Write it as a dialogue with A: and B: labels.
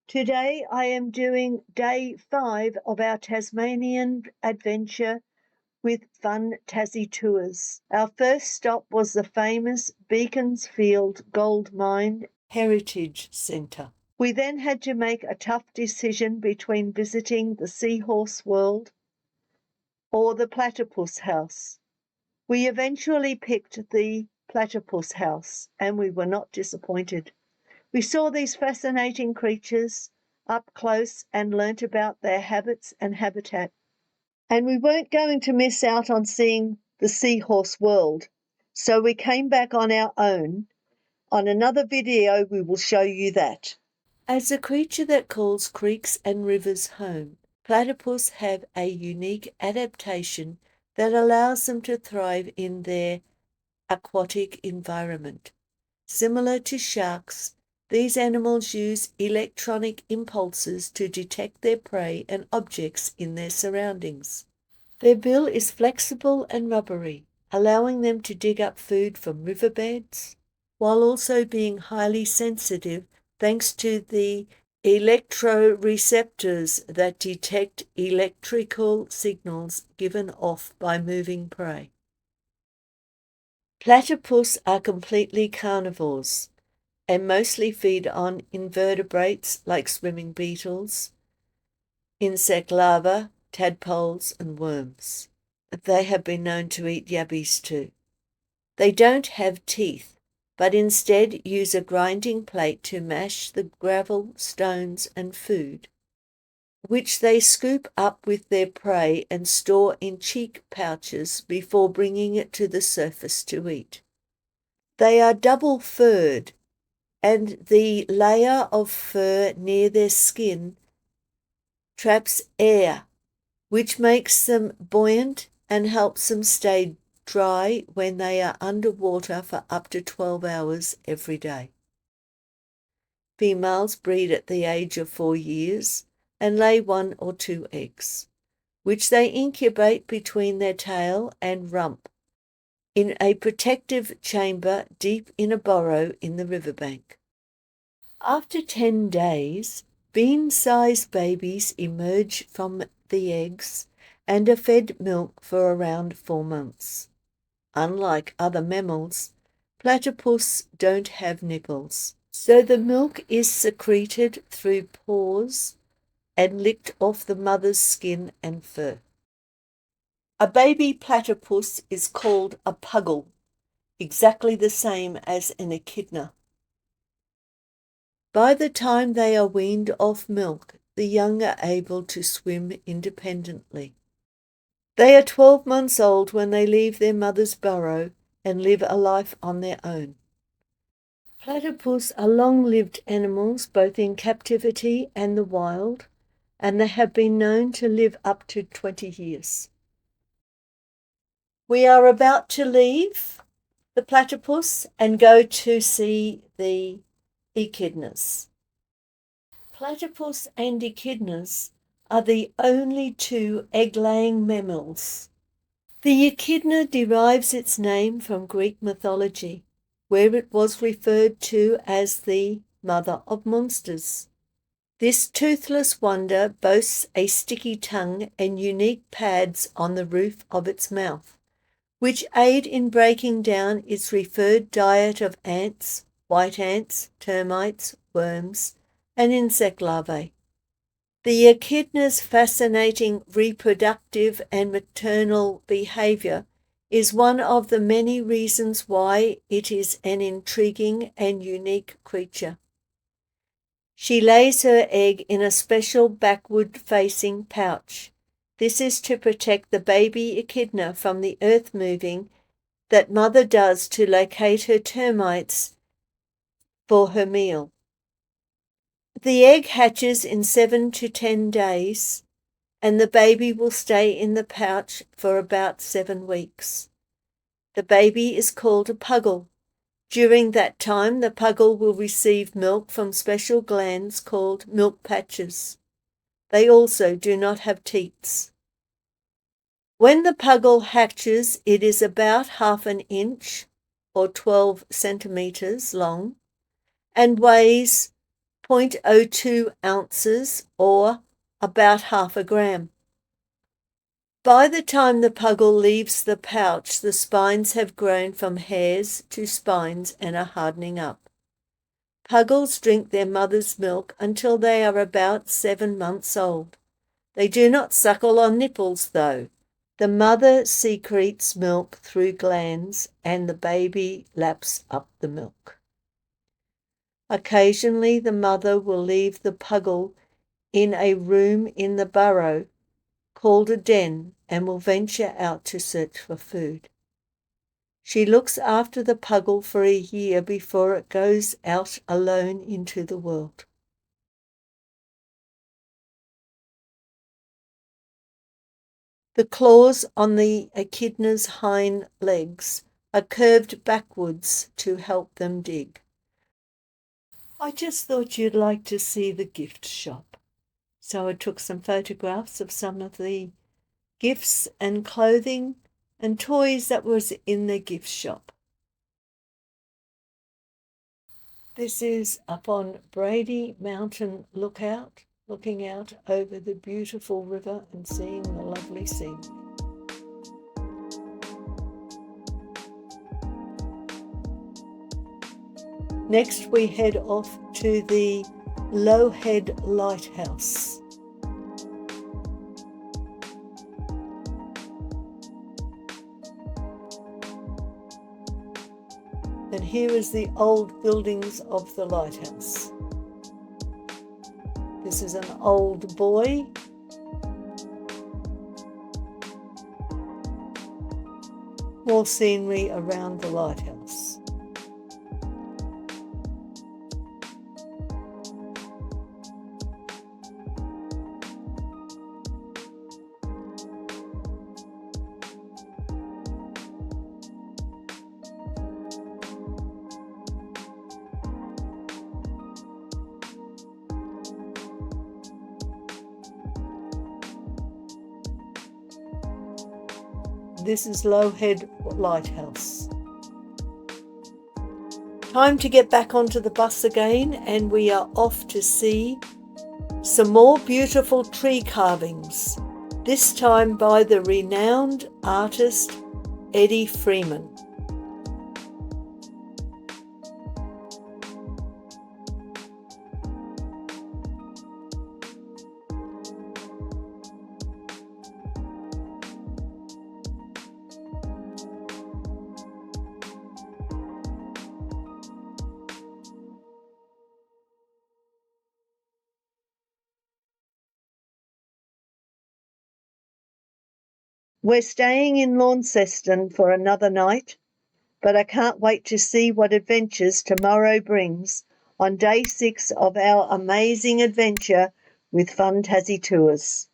A: Today I am doing day 5 of our Tasmanian adventure with Fun Tassie Tours. Our first stop was the famous Beaconsfield Gold Mine Heritage Centre. We then had to make a tough decision between visiting the Seahorse World or the Platypus House. We eventually picked the Platypus House, and we were not disappointed. We saw these fascinating creatures up close and learnt about their habits and habitat. And we weren't going to miss out on seeing the Seahorse World, so we came back on our own. On another video, we will show you that. As a creature that calls creeks and rivers home, platypus have a unique adaptation that allows them to thrive in their aquatic environment. Similar to sharks, these animals use electronic impulses to detect their prey and objects in their surroundings. Their bill is flexible and rubbery, allowing them to dig up food from riverbeds, while also being highly sensitive thanks to the electroreceptors that detect electrical signals given off by moving prey. Platypus are completely carnivores and mostly feed on invertebrates like swimming beetles, insect larvae, tadpoles, and worms. They have been known to eat yabbies too. They don't have teeth, but instead use a grinding plate to mash the gravel, stones, and food, which they scoop up with their prey and store in cheek pouches before bringing it to the surface to eat. They are double-furred, and the layer of fur near their skin traps air, which makes them buoyant and helps them stay dry when they are underwater for up to 12 hours every day. Females breed at the age of 4 years and lay 1 or 2 eggs, which they incubate between their tail and rump in a protective chamber deep in a burrow in the riverbank. After 10 days, bean-sized babies emerge from the eggs and are fed milk for around 4 months. Unlike other mammals, platypus don't have nipples, so the milk is secreted through pores and licked off the mother's skin and fur. A baby platypus is called a puggle, exactly the same as an echidna. By the time they are weaned off milk, the young are able to swim independently. They are 12 months old when they leave their mother's burrow and live a life on their own. Platypus are long-lived animals both in captivity and the wild, and they have been known to live up to 20 years. We are about to leave the platypus and go to see the echidnas. Platypus and echidnas are the only 2 egg-laying mammals. The echidna derives its name from Greek mythology, where it was referred to as the mother of monsters. This toothless wonder boasts a sticky tongue and unique pads on the roof of its mouth, which aid in breaking down its referred diet of ants, white ants, termites, worms, and insect larvae. The echidna's fascinating reproductive and maternal behavior is one of the many reasons why it is an intriguing and unique creature. She lays her egg in a special backward-facing pouch. This is to protect the baby echidna from the earth moving that mother does to locate her termites for her meal. The egg hatches in 7 to 10 days, and the baby will stay in the pouch for about 7 weeks. The baby is called a puggle. During that time, the puggle will receive milk from special glands called milk patches. They also do not have teats. When the puggle hatches, it is about half an inch or 12 centimetres long and weighs 0.02 ounces or about half a gram. By the time the puggle leaves the pouch, the spines have grown from hairs to spines and are hardening up. Puggles drink their mother's milk until they are about 7 months old. They do not suckle on nipples, though. The mother secretes milk through glands and the baby laps up the milk. Occasionally, the mother will leave the puggle in a room in the burrow called a den and will venture out to search for food. She looks after the puggle for a year before it goes out alone into the world. The claws on the echidna's hind legs are curved backwards to help them dig. I just thought you'd like to see the gift shop. So I took some photographs of some of the gifts and clothing and toys that was in the gift shop. This is up on Brady Mountain Lookout, looking out over the beautiful river and seeing the lovely scene. Next we head off to the Lowhead Lighthouse. And here is the old buildings of the lighthouse. This is an old buoy. More scenery around the lighthouse. This is Lowhead Lighthouse. Time to get back onto the bus again, and we are off to see some more beautiful tree carvings, this time by the renowned artist Eddie Freeman. We're staying in Launceston for another night, but I can't wait to see what adventures tomorrow brings on day 6 of our amazing adventure with Fun Tassie Tours.